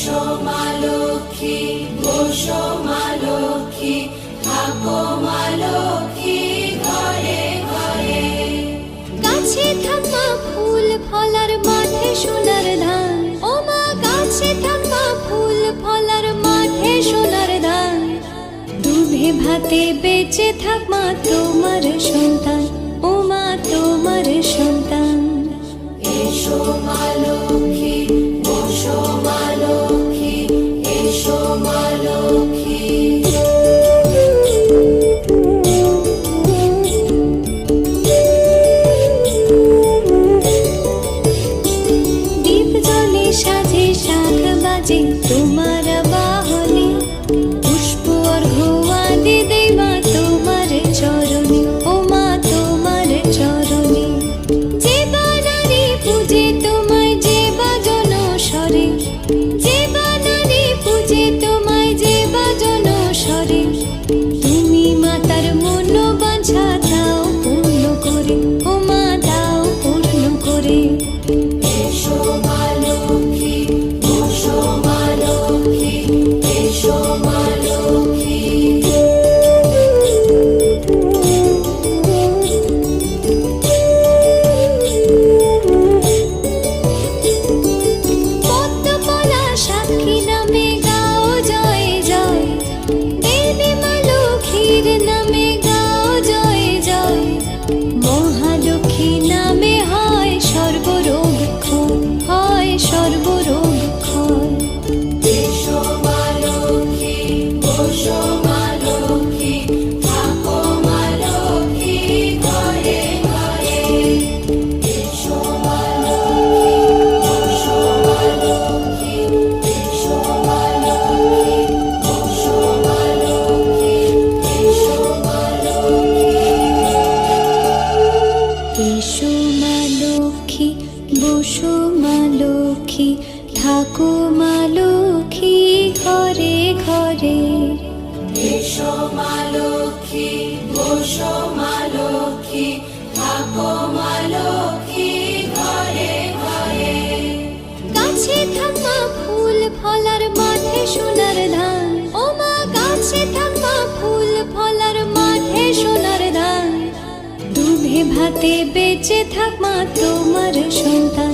এসো মা লক্ষ্মী, বসো মা লক্ষ্মী, থাকো মা লক্ষ্মী ঘরে ঘরে। গাছে থাকা ফুল ফলার মাঠে সোনার ধান, ও মা গাছে থাকা ফুল ফলার মাঠে সোনার ধান। দুধে ভাতে বেঁচে থাক মা তোমার সন্তান, ও মা তোমার সন্তান। এসো মা লক্ষ্মী, বসো মা লক্ষ্মী, এসো মা লক্ষ্মী। দীপ জ্বলে সাজে শাখ বাজে তোমার বাহনে, পুষ্প অর্ঘ্য আদি দেই মা তোমার চরণে, ও মা তোমার চরণে। যে বানারে পূজে তোমায় যে বাজন স্বরে, যে বানারে পূজে তোমায় যে বাজন স্বরে। তুমি মাতার মন বাঞ্ছা দাও পূর্ণ করে, ও মা দাও পূর্ণ করে। এসো মা লক্ষ্মী, বসো মা লক্ষ্মী, এসো মা লক্ষ্মী। পদ্মপলা সাক্ষী নামে গাও জয় জয়, দেবী মা লক্ষ্মীর নামে গাও জয় জয়। মহালক্ষ্মী নামে হয় সর্বরোগ ক্ষয়, হয় সর্বরোগ ক্ষয়। এসো মা লক্ষ্মী, বসো মা লক্ষ্মী, থাকো মা লক্ষ্মী ঘরে ঘরে। এসো মা লক্ষ্মী, বসো মা লক্ষ্মী, এসো মা লক্ষ্মী, বসো মা লক্ষ্মী, এসো মা লক্ষ্মী। এসো মা লক্ষ্মী, বসো মা লক্ষ্মী, থাকো মা লক্ষ্মী ঘরে ঘরে। এসো মা লক্ষ্মী, বসো মা লক্ষ্মী, থাকো মা লক্ষ্মী ঘরে ঘরে। গাছে থাকা ফুল ফলার মাঠে সোনার ধান, ও মা গাছে থাকা ফুল ফলার মাঠে সোনার ধান। দুধে ভাতে বেঁচে থাক মা তোমার সন্তান,